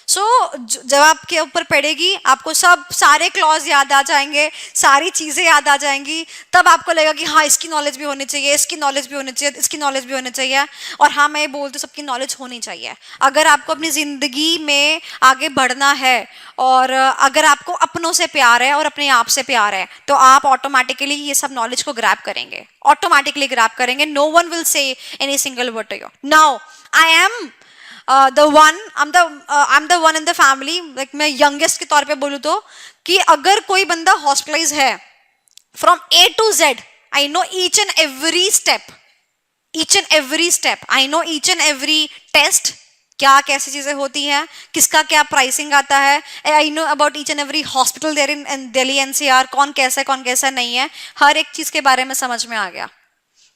A: सो जब आपके ऊपर पड़ेगी आपको सब सारे क्लॉज याद आ जाएंगे, सारी चीजें याद आ जाएंगी, तब आपको लगेगा कि हाँ इसकी नॉलेज भी होनी चाहिए, इसकी नॉलेज भी होनी चाहिए, इसकी नॉलेज भी होनी चाहिए. और हाँ मैं बोलती हूँ सबकी नॉलेज होनी चाहिए. अगर आपको अपनी जिंदगी में आगे बढ़ना है, और अगर आपको अपनों से प्यार है और अपने आप से प्यार है, तो आप ऑटोमेटिकली ये सब नॉलेज को ग्रैब करेंगे, ऑटोमेटिकली ग्रैब करेंगे. No one will say any single word to you. Now I am I'm the one in the family, like मैं youngest के तौर पे बोलूँ तो, कि अगर कोई बंदा हॉस्पिटलाइज है from A to Z, I know each and every step, I know each and every test, क्या कैसी चीजें होती हैं, किसका क्या प्राइसिंग आता है. I know about each and every hospital there in Delhi NCR, कौन कैसा नहीं है, हर एक चीज के बारे में समझ में आ गया.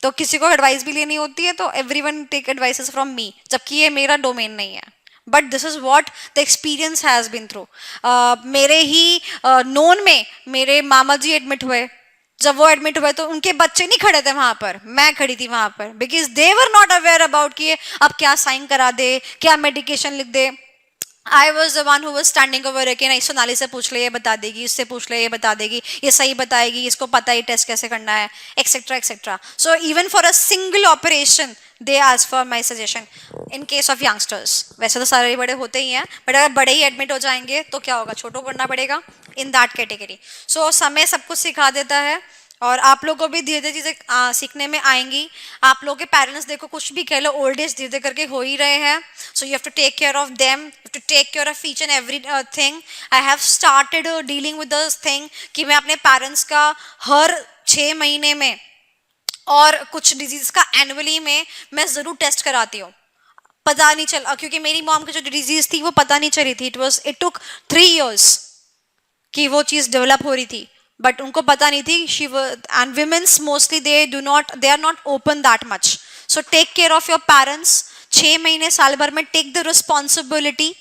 A: तो किसी को एडवाइस भी लेनी होती है तो everyone take advices from me, जबकि ये मेरा डोमेन नहीं है. But this is what the experience has been through. मेरे ही नोन में मेरे मामा जी एडमिट हुए. जब वो एडमिट हुए तो उनके बच्चे नहीं खड़े थे वहां पर, मैं खड़ी थी वहां पर, because they were not aware about कि अब क्या साइन करा दे, क्या मेडिकेशन लिख दे. I was the one who was standing over कि नहीं सोनाली से पूछ ले ये बता देगी, इससे पूछ ले ये बता देगी, ये सही बताएगी, इसको पता है टेस्ट कैसे करना है, etcetera etcetera. So even for a single operation they ask for my suggestion in case of youngsters. वैसे तो सारे बड़े होते ही हैं, बट अगर बड़े ही एडमिट हो जाएंगे तो क्या होगा, छोटों को करना पड़ेगा इन दैट कैटेगरी. सो समय सब कुछ सिखा देता है. और आप लोगों को भी धीरे धीरे चीजें सीखने में आएंगी. आप लोगों के पेरेंट्स देखो कुछ भी कह लो, ओल्ड एज धीरे धीरे करके हो ही रहे हैं. So you have to take care of them, you to take care of each and everything. I have started dealing with this thing कि मैं अपने पेरेंट्स का हर 6 महीने में और कुछ डिजीज का एनुअली में मैं जरूर टेस्ट कराती हूँ. पता नहीं चला, क्योंकि मेरी मॉम की जो डिजीज थी वो पता नहीं चली थी. इट टुक 3 years कि वो चीज डेवलप हो रही थी, बट उनको पता नहीं थी. She and womens mostly they are not open that much. So take care of your parents. 6 महीने साल भर में take the responsibility,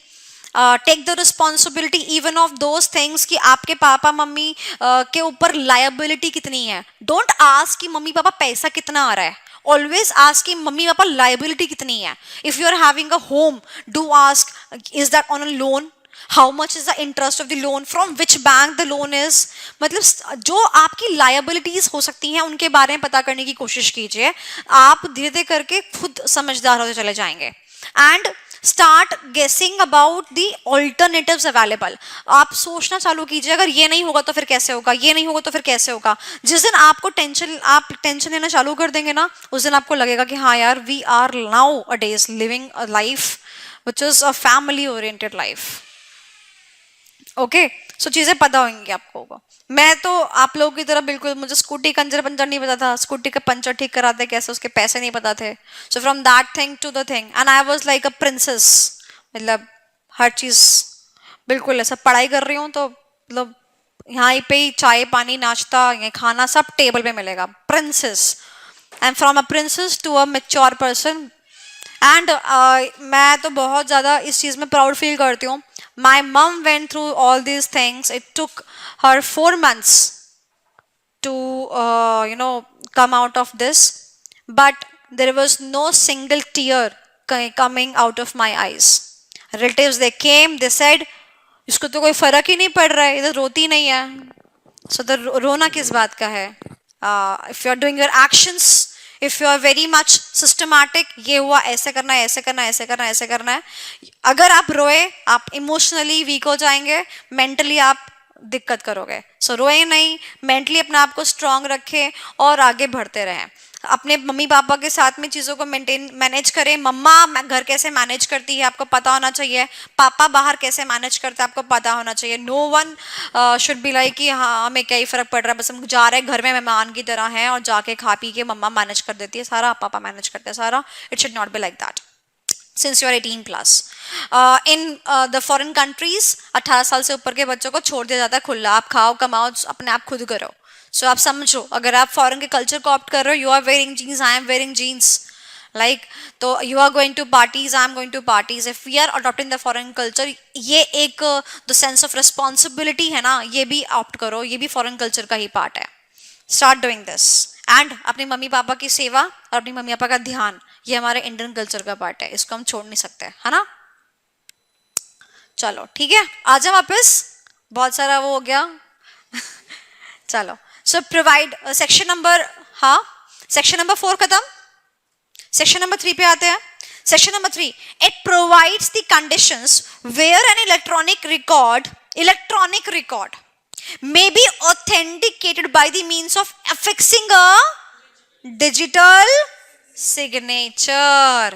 A: take the responsibility even of those things कि आपके पापा मम्मी के ऊपर लायबिलिटी कितनी है. डोंट आस्क कि मम्मी पापा पैसा कितना आ रहा है. Always ask कि मम्मी पापा liability कितनी है. If you are having a home, do ask, is that on a loan? How much is the interest of the loan? From which bank the loan is? मतलब जो आपकी liabilities हो सकती हैं उनके बारे में पता करने की कोशिश कीजिए. आप धीरे धीरे करके खुद समझदार होते चले जाएंगे. And start guessing about the alternatives available. आप सोचना चालू कीजिए, अगर ये नहीं होगा तो फिर कैसे होगा, ये नहीं होगा तो फिर कैसे होगा. जिस दिन आपको आप टेंशन लेना चालू कर देंगे ना, उस दिन आपको लगेगा कि हाँ यार, we are nowadays living a life which is a family oriented life. Okay, so चीजें पता होंगी आपको. मैं तो आप लोगों की तरह बिल्कुल, मुझे स्कूटी कंजर पंचर नहीं पता था. स्कूटी का पंचर ठीक कराते कैसे, उसके पैसे नहीं पता थे. So from that thing to the thing, and I was like a princess. मतलब हर चीज बिल्कुल ऐसा, पढ़ाई कर रही हूँ तो मतलब यहाँ पे ही चाय पानी नाश्ता ये खाना सब टेबल पे मिलेगा. Princess. And from a princess to a mature person. And मैं तो बहुत ज़्यादा इस चीज़ में प्राउड फील करती हूँ. My mom went through all these things. It took her 4 months to, come out of this. But there was no single tear coming out of my eyes. Relatives, they came, they said, इसको तो कोई फर्क ही नहीं पड़ रहा है, इधर रोती नहीं है. So the रोना किस बात का है? If you are doing your actions, if you are very much systematic, ये हुआ ऐसे करना है, ऐसे करना है, ऐसे करना है, ऐसे करना है. अगर आप रोए, आप इमोशनली वीक हो जाएंगे, मेंटली आप दिक्कत करोगे. सो रोए नहीं, मेंटली अपने आप को स्ट्रांग रखें और आगे बढ़ते रहें. अपने मम्मी पापा के साथ में चीज़ों को मैनेज करें. मम्मा घर कैसे मैनेज करती है आपको पता होना चाहिए. पापा बाहर कैसे मैनेज करते हैं आपको पता होना चाहिए. No one should be like कि हाँ हमें क्या ही फर्क पड़ रहा है, बस हम जा रहे हैं घर में मेहमान की तरह हैं और जाके खा पी के मम्मा मैनेज कर देती है सारा, पापा मैनेज करते हैं सारा. It should not be like that. Since you are 18 plus, in the foreign countries 18 साल से ऊपर के बच्चों को छोड़ दिया जाता है खुला. आप खाओ कमाओ अपने आप खुद करो. सो आप समझो, अगर आप फॉरेन के कल्चर को ऑप्ट कर रहे हो, you are wearing jeans, I am wearing jeans, like तो you are going to parties, I am going to parties. If we are adopting the foreign culture, ये एक द सेंस ऑफ रिस्पॉन्सिबिलिटी है ना, ये भी ऑप्ट करो, ये भी फॉरेन कल्चर का ही पार्ट है. Start doing this. एंड अपने मम्मी पापा की सेवा और अपनी मम्मी पापा का ध्यान, ये हमारे इंडियन कल्चर का पार्ट है, इसको हम छोड़ नहीं सकते, है ना. चलो ठीक है, आ जाओ वापस, बहुत सारा वो हो गया. चलो, सो प्रोवाइड सेक्शन नंबर, हाँ सेक्शन नंबर 4 खत्म. सेक्शन नंबर 3 पे आते हैं. Section number 3, it provides the conditions where an electronic record may be authenticated by the means of affixing a digital signature.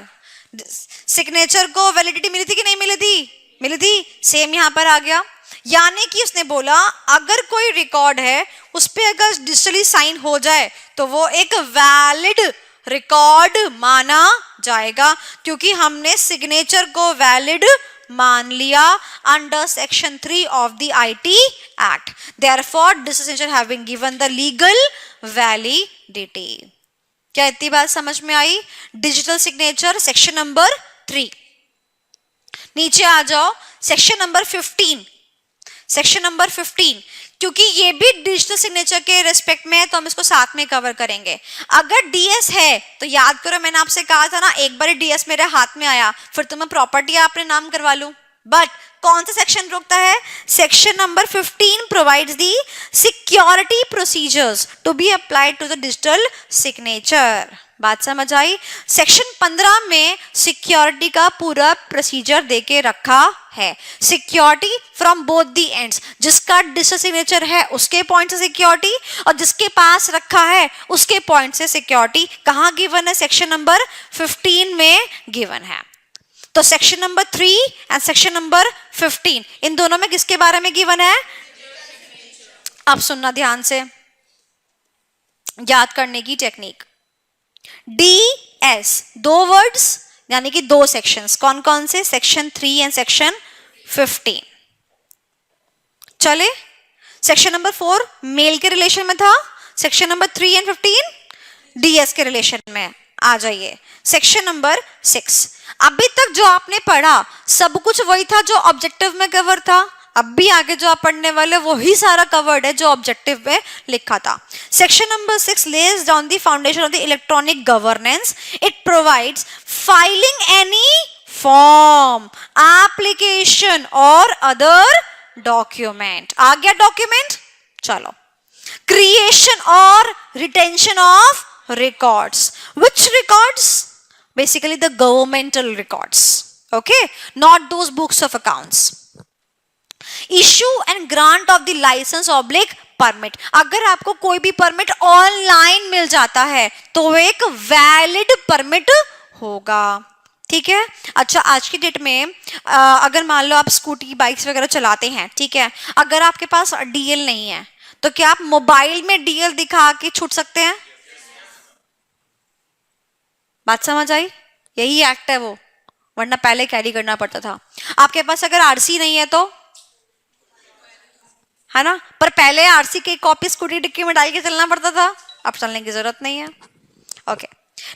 A: Signature को वैलिडिटी मिली थी कि नहीं मिली थी? मिली थी. सेम यहां पर आ गया. यानी कि उसने बोला अगर कोई रिकॉर्ड है उस पर अगर डिजिटली साइन हो जाए तो वो एक वैलिड रिकॉर्ड माना जाएगा, क्योंकि हमने सिग्नेचर को वैलिड मान लिया under section 3 of the IT act. Therefore this signature have been given the legal validity. क्या इतनी बात समझ में आई? Digital signature section number 3. नीचे आ जाओ, सेक्शन नंबर 15. सेक्शन नंबर 15, क्योंकि ये भी डिजिटल सिग्नेचर के रिस्पेक्ट में है तो हम इसको साथ में कवर करेंगे. अगर DS है तो याद करो मैंने आपसे कहा था ना, एक बार DS मेरे हाथ में आया फिर तो मैं प्रॉपर्टी अपने नाम करवा लूं. बट कौन सा सेक्शन रोकता है? Section number 15 provides the security procedures to be applied to the digital signature. बात समझ आई? सेक्शन 15 में सिक्योरिटी का पूरा प्रोसीजर देके रखा है। Security from both the ends, जिसका डिजिटल सिग्नेचर है उसके पॉइंट से सिक्योरिटी, और जिसके पास रखा है उसके पॉइंट से सिक्योरिटी कहाँ गिवन है? सेक्शन नंबर 15 में गिवन है। तो section number 3 and section number 15 इन दोनों में किसके बारे में गिवन है? अब सुनना ध्यान से, याद करने की टेक्निक। DS 2 वर्ड्स यानी कि 2 सेक्शंस, कौन कौन से? Section 3 and section 15। चले, सेक्शन नंबर 4 मेल के रिलेशन में था, सेक्शन नंबर 3 एंड 15 DS के रिलेशन में। आ जाइए सेक्शन नंबर 6। अभी तक जो आपने पढ़ा सब कुछ वही था जो ऑब्जेक्टिव में कवर था, अब भी आगे जो आप पढ़ने वाले वही सारा कवर्ड है जो ऑब्जेक्टिव में लिखा था। Section number 6 lays down the foundation of the electronic governance. It provides filing any form, application or other document. आ गया डॉक्यूमेंट? चलो, creation or retention of records. Which records? Basically the governmental records. Okay, not those books of accounts. Issue and grant of the license oblique permit. अगर आपको कोई भी permit online मिल जाता है तो वो एक वैलिड परमिट होगा, ठीक है? अच्छा, आज की डेट में अगर मान लो आप स्कूटी बाइक्स वगैरह चलाते हैं, ठीक है, अगर आपके पास DL नहीं है तो क्या आप मोबाइल में DL दिखा के छूट सकते हैं? बात समझ आई? यही एक्ट है वो, वरना पहले कैरी करना पड़ता था। आपके पास अगर RC नहीं है तो, है ना, पर पहले RC की कॉपी स्कूटी डिक्की में डाल के चलना पड़ता था, अब चलने की जरूरत नहीं है। Okay,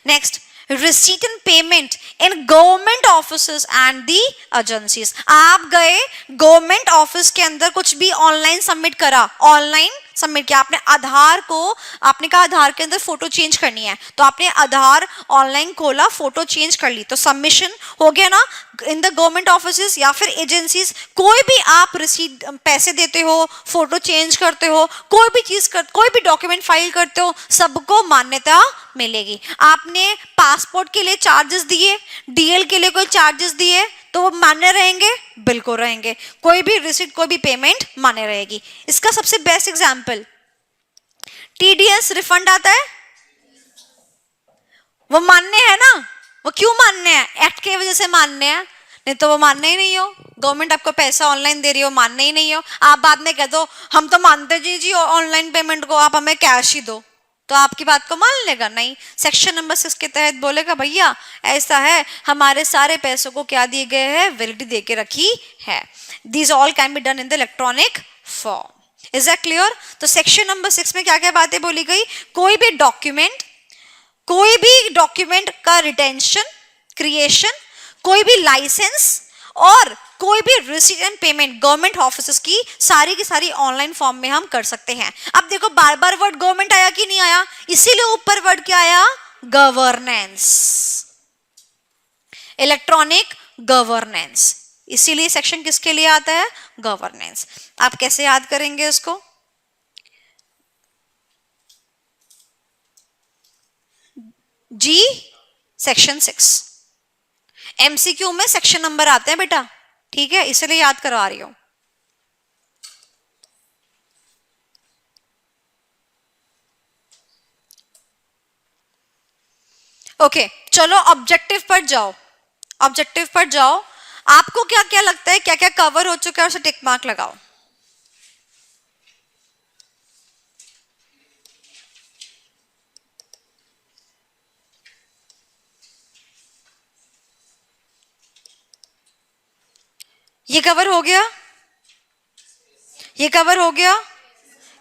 A: next, receipt and payment in government offices and the agencies. आप गए गवर्नमेंट ऑफिस के अंदर, कुछ भी ऑनलाइन सबमिट करा, ऑनलाइन सबमिट किया आपने, आधार को आपने कहा आधार के अंदर फोटो चेंज करनी है, तो आपने आधार ऑनलाइन खोला, फोटो चेंज कर ली, तो सबमिशन हो गया ना इन द गवर्नमेंट ऑफिसेस या फिर एजेंसीज। कोई भी आप रिसीट पैसे देते हो, फोटो चेंज करते हो, कोई भी चीज कोई भी डॉक्यूमेंट फाइल करते हो, सबको मान्यता मिलेगी। आपने पासपोर्ट के लिए चार्जेस दिए, DL के लिए कोई चार्जेस दिए, तो वो मान्य रहेंगे? बिल्कुल रहेंगे। कोई भी रिसीट, कोई भी पेमेंट मान्य रहेगी। इसका सबसे बेस्ट एग्जांपल, TDS रिफंड आता है, वो मान्य है ना? वो क्यों मान्य है? एक्ट की वजह से मान्य है, नहीं तो वो मान्य ही नहीं हो। गवर्नमेंट आपको पैसा ऑनलाइन दे रही हो, मान्य ही नहीं हो। आप बाद में कह दो हम तो मानते जी ऑनलाइन पेमेंट को, आप हमें कैश ही दो, तो आपकी बात को मान लेगा? नहीं। सेक्शन नंबर 6 के तहत बोलेगा भैया ऐसा है, हमारे सारे पैसों को क्या दिए गए हैं? वैलिडिटी दे के रखी है। These all can be done in the electronic form. Is that clear? तो सेक्शन नंबर 6 में क्या क्या बातें बोली गई? कोई भी डॉक्यूमेंट का रिटेंशन, क्रिएशन, कोई भी लाइसेंस और कोई भी receipt and payment government offices की सारी ऑनलाइन फॉर्म में हम कर सकते हैं। अब देखो बार बार वर्ड गवर्नमेंट आया कि नहीं आया? इसीलिए ऊपर वर्ड क्या आया? Governance, electronic governance. इसीलिए सेक्शन किसके लिए आता है? गवर्नेंस। आप कैसे याद करेंगे इसको? जी सेक्शन 6 MCQ में सेक्शन नंबर आते हैं बेटा, ठीक है, इसलिए याद करवा रही हूं। ओके, चलो ऑब्जेक्टिव पर जाओ। ऑब्जेक्टिव पर जाओ, आपको क्या क्या लगता है, क्या क्या कवर हो चुका है, उसे टिक मार्क लगाओ। ये कवर हो गया, ये कवर हो गया,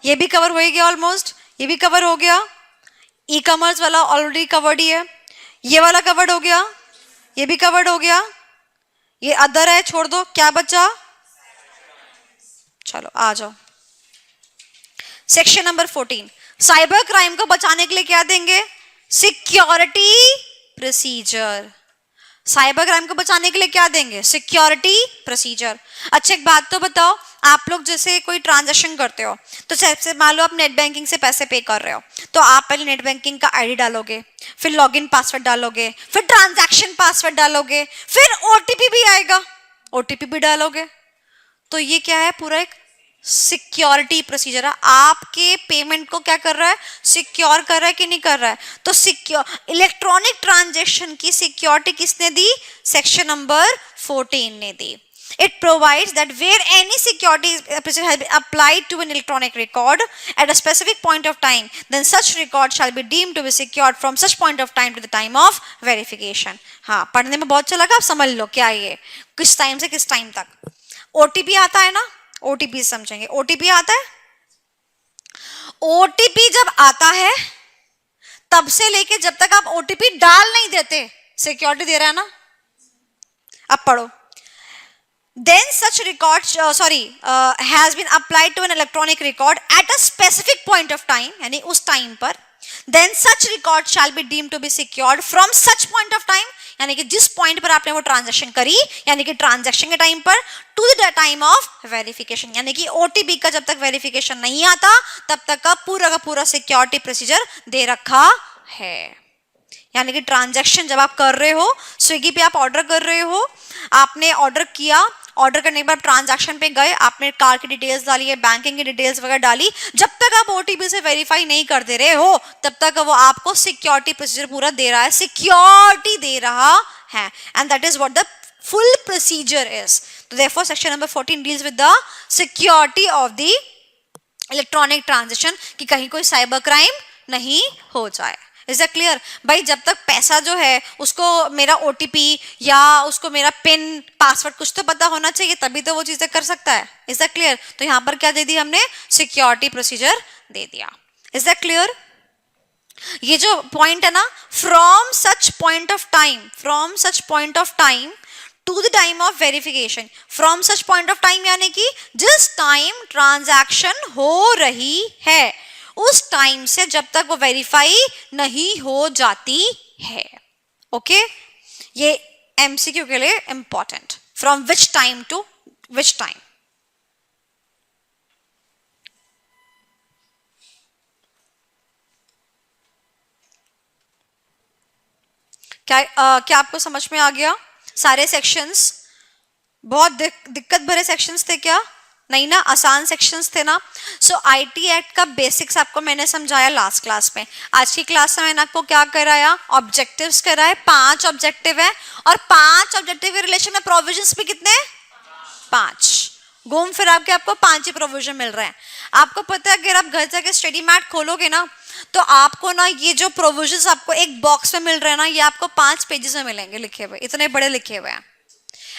A: ये भी कवर हो गया ऑलमोस्ट, ये भी कवर हो गया। ई कॉमर्स वाला ऑलरेडी कवर्ड ही है। ये वाला कवर्ड हो गया, ये भी कवर्ड हो गया। ये अदर है, छोड़ दो। क्या बचा? चलो आ जाओ। सेक्शन नंबर 14, साइबर क्राइम को बचाने के लिए क्या देंगे? Security procedure. साइबर क्राइम को बचाने के लिए क्या देंगे? Security procedure. अच्छा एक बात तो बताओ, आप लोग जैसे कोई ट्रांजैक्शन करते हो तो सबसे मान लो आप नेट बैंकिंग से पैसे पे कर रहे हो, तो आप पहले नेट बैंकिंग का आईडी डालोगे, फिर लॉगिन पासवर्ड डालोगे, फिर ट्रांजैक्शन पासवर्ड डालोगे, फिर ओटीपी भी आएगा, ओटीपी भी डालोगे। तो ये क्या है, पूरा एक सिक्योरिटी प्रोसीजर है, आपके पेमेंट को क्या कर रहा है, सिक्योर कर रहा है कि नहीं कर रहा है। तो सिक्योर इलेक्ट्रॉनिक ट्रांजैक्शन की सिक्योरिटी किसने दी, सेक्शन नंबर 14 ने दी। It provides that where any security procedure has been applied to an electronic record at a specific point of time, then such record shall be deemed to be secured from such point of time to the time of verification. हाँ, पढ़ने में बहुत अच्छा लगा, आप समझ लो क्या ये, किस टाइम से किस टाइम तक। ओटीपी आता है ना, ओटीपी समझेंगे, ओटीपी आता है, ओटीपी जब आता है तब से लेके जब तक आप ओटीपी डाल नहीं देते सिक्योरिटी दे रहा है ना। अब पढ़ो, then such record has been applied to an electronic record at a specific point of time, यानी उस टाइम पर, then such record shall be deemed to be secured from such point of time, यानी कि जिस point पर आपने वो transaction करी, यानी कि ट्रांजैक्शन के टाइम पर, to the time of verification, यानी कि ओटीपी का जब तक वेरिफिकेशन नहीं आता तब तक का पूरा सिक्योरिटी प्रोसीजर दे रखा है। यानी कि ट्रांजैक्शन जब आप कर रहे हो, स्विगी पे आप ऑर्डर कर रहे हो, आपने ऑर्डर किया, ऑर्डर करने के बाद ट्रांजैक्शन पे गए, आपने कार की डिटेल्स डाली है, बैंकिंग की डिटेल्स वगैरह डाली, जब तक आप ओटीपी से वेरीफाई नहीं कर दे रहे हो तब तक वो आपको सिक्योरिटी प्रोसीजर पूरा दे रहा है, सिक्योरिटी दे रहा है, and that is what the full procedure is. तो therefore section number 14 deals with the security of the electronic transaction, कि कहीं कोई साइबर क्राइम नहीं हो जाए। Is that clear? भाई जब तक पैसा जो है उसको मेरा ओटीपी या उसको मेरा पिन पासवर्ड कुछ तो पता होना चाहिए, तभी तो वो चीजें कर सकता है। Is that clear? तो यहाँ पर क्या दे दी हमने, सिक्योरिटी प्रोसीजर दे दिया। Is that clear? ये जो पॉइंट है ना, from such point of time, from such point of time to the time of verification, from such point of time यानी कि जिस टाइम ट्रांजैक्शन हो रही है उस टाइम से जब तक वो वेरीफाई नहीं हो जाती है। ओके, ये एमसीक्यू के लिए important, from which time to which time. क्या आपको समझ में आ गया? सारे सेक्शंस बहुत दिक्कत भरे सेक्शंस थे क्या? नहीं ना, आसान सेक्शंस थे ना। सो आईटी एक्ट का बेसिक्स आपको मैंने समझाया लास्ट क्लास में। आज की क्लास में मैंने आपको क्या कराया, ऑब्जेक्टिव्स कराए, 5 ऑब्जेक्टिव है, और 5 ऑब्जेक्टिव के रिलेशन में प्रोविजंस भी कितने, 5। घूम फिर आपके आपको 5 ही प्रोविजन मिल रहे हैं। आपको पता है अगर आप घर जाके स्टडी मैट खोलोगे ना तो आपको ना ये जो प्रोविजंस आपको एक बॉक्स में मिल रहे हैं ना, ये आपको 5 पेजेस में मिलेंगे लिखे हुए, इतने बड़े लिखे हुए हैं।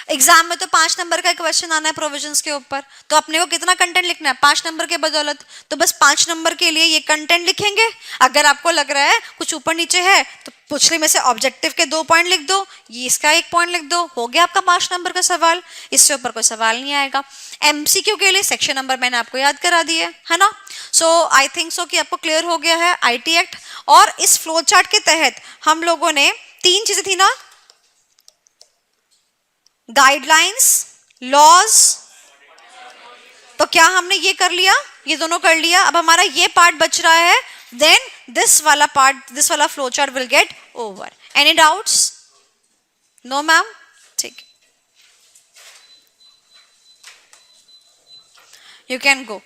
A: एग्जाम में तो 5 नंबर का क्वेश्चन आना है प्रोविजंस के ऊपर, तो अपने को कितना कंटेंट लिखना है 5 नंबर के बदौलत, तो बस 5 नंबर के लिए ये कंटेंट लिखेंगे। अगर आपको लग रहा है कुछ ऊपर नीचे है तो पिछले में से ऑब्जेक्टिव के 2 पॉइंट लिख दो, ये इसका 1 पॉइंट लिख दो, हो गया आपका 5 नंबर का सवाल। इससे ऊपर कोई सवाल नहीं आएगा। एमसीक्यू के लिए सेक्शन नंबर मैंने आपको याद करा दिए है ना। सो आई थिंक सो कि आपको क्लियर हो गया है आईटी एक्ट। और इस फ्लो चार्ट के तहत हम लोगों ने 3 चीजें थी ना, गाइडलाइंस, लॉज, तो क्या हमने ये कर लिया, ये दोनों कर लिया। अब हमारा ये पार्ट बच रहा है, देन दिस वाला पार्ट, दिस वाला flow chart will get over. Any doubts? No ma'am, ठीक, यू कैन गो।